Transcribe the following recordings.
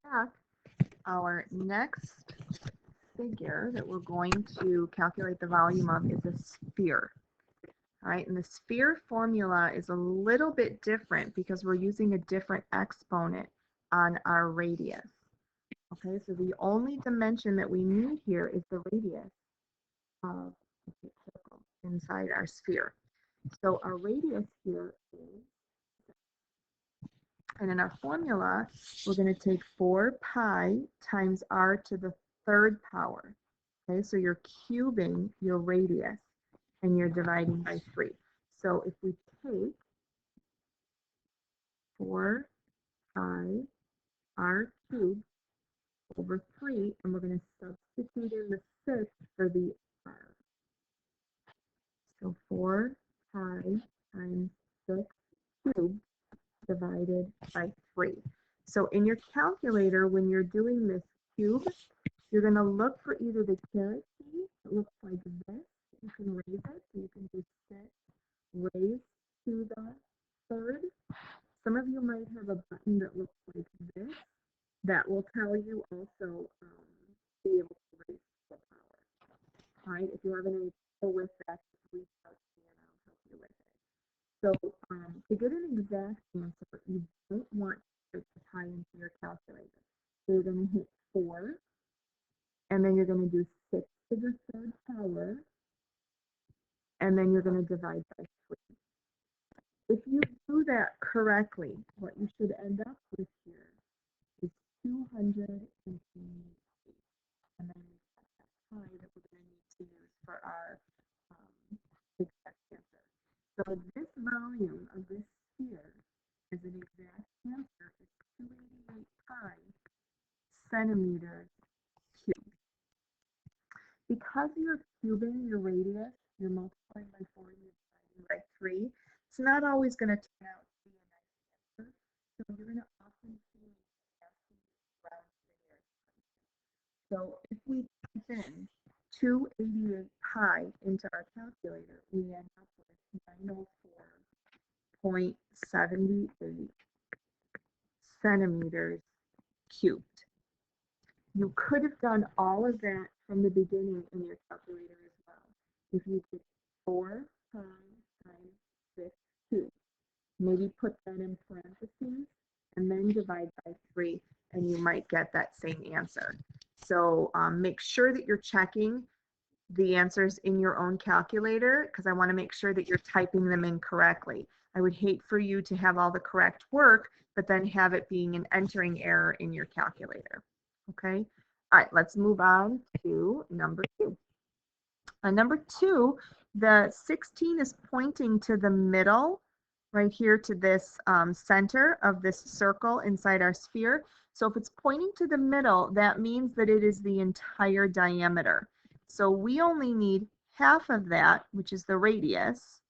back. Our next figure that we're going to calculate the volume of is a sphere. All right, and the sphere formula is a little bit different because we're using a different exponent on our radius. Okay, so the only dimension that we need here is the radius of the circle inside our sphere. So our radius here is, and in our formula, we're going to take 4 pi times r to the third power. Okay, so you're cubing your radius and you're dividing by 3. So if we take 4 pi r cubed over 3, and we're going to substitute in the 6 for the r. So 4 pi times 6 cubed divided by 3. So in your calculator, when you're doing this cube, you're going to look for either the caret key that looks like this. You can raise it, so you can just set raise to the third. Some of you might have a button that looks like this that will tell you also be able to raise the power. All right, if you're having any trouble with that, just reach out to me and I'll help you with it. So to get an exact answer, you don't want to tie into your calculator. So you're going to hit 4, and then you're going to do 6 to the third power, and then you're going to divide by 3. If you do that correctly, what you should end up with here is 288. And then we've got that pi that we're going to need to use for our exact answer. So this volume of this sphere is an exact answer. It's 288 pi centimeters cubed. Because you're cubing your radius, you're multiplying by 4 and you're dividing by 3, it's not always going to turn out to be a nice answer. So you're going to often see me asking you round to the nearest function. So if we type in 288 pi into our calculator, we end up with 904.78 centimeters cubed. You could have done all of that from the beginning in your calculator as well. If you did 4 pi times 6 cubed, maybe put that in parentheses and then divide by 3, and you might get that same answer. So make sure that you're checking the answers in your own calculator, because I want to make sure that you're typing them in correctly. I would hate for you to have all the correct work, but then have it being an entering error in your calculator. Okay. All right, let's move on to number 2. Number 2, the 16 is pointing to the middle, right here to this center of this circle inside our sphere. So if it's pointing to the middle, that means that it is the entire diameter. So we only need half of that, which is the radius.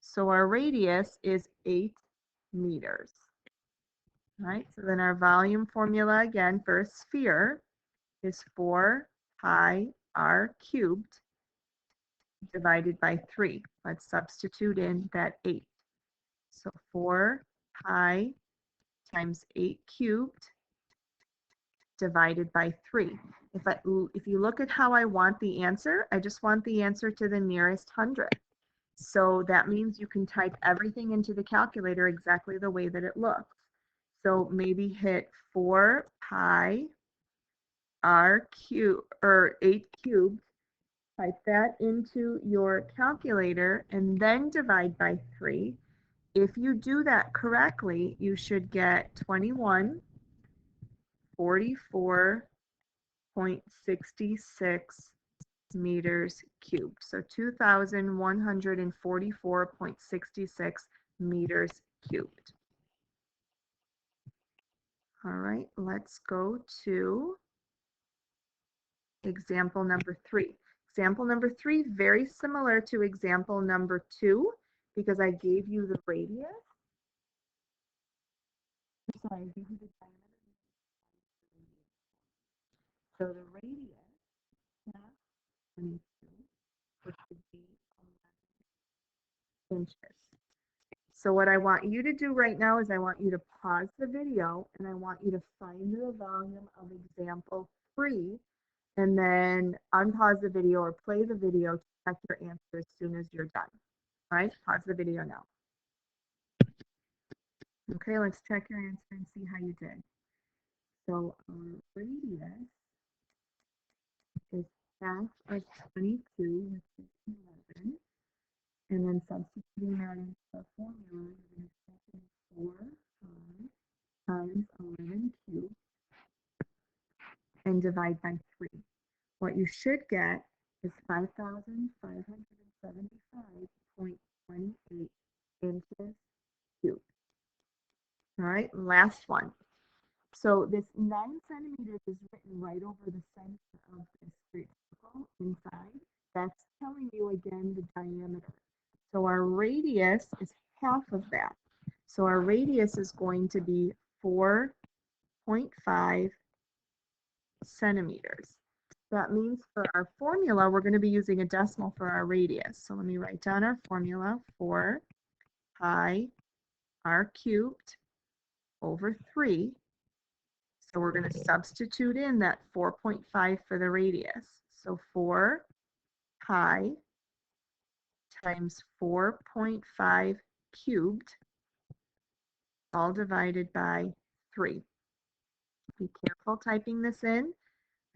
So our radius is 8 meters. All right, so then our volume formula again for a sphere is 4 pi r cubed divided by 3. Let's substitute in that 8. So 4 pi times 8 cubed divided by 3. If you look at how I want the answer, I just want the answer to the nearest hundredth. So that means you can type everything into the calculator exactly the way that it looks. So maybe hit 4 pi r cubed, or 8 cubed, type that into your calculator and then divide by 3. If you do that correctly, you should get 2144.66 meters cubed. So 2,144.66 meters cubed. All right, let's go to example number 3. Example number 3, very similar to example number 2, because I gave you the radius. Sorry, I gave you the diameter. So the radius, half 22, which would be 11 inches. So what I want you to do right now is I want you to pause the video and I want you to find the volume of example 3 and then unpause the video or play the video to check your answer as soon as you're done. All right, pause the video now. Okay, let's check your answer and see how you did. So our radius is half of 22, which is 11. And then substituting that into the formula, you're going to type in 4 times 11 cubed and divide by 3. What you should get is 5,575.28 inches cubed. All right, last one. So this 9 centimeters is written right over the center of this great circle inside. That's telling you again the diameter. So our radius is half of that. So our radius is going to be 4.5 centimeters. That means for our formula, we're going to be using a decimal for our radius. So let me write down our formula, 4 pi r cubed over 3. So we're going to substitute in that 4.5 for the radius. So 4 pi times 4.5 cubed, all divided by 3. Be careful typing this in.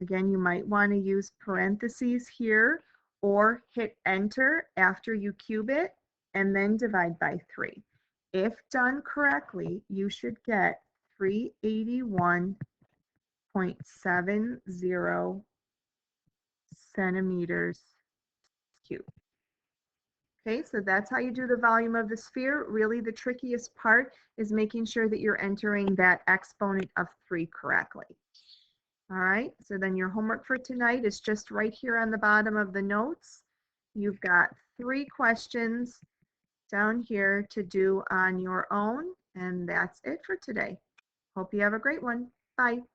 Again, you might want to use parentheses here or hit enter after you cube it and then divide by 3. If done correctly, you should get 381.70 centimeters cubed. Okay, so that's how you do the volume of the sphere. Really, the trickiest part is making sure that you're entering that exponent of 3 correctly. All right, so then your homework for tonight is just right here on the bottom of the notes. You've got 3 questions down here to do on your own, and that's it for today. Hope you have a great one. Bye.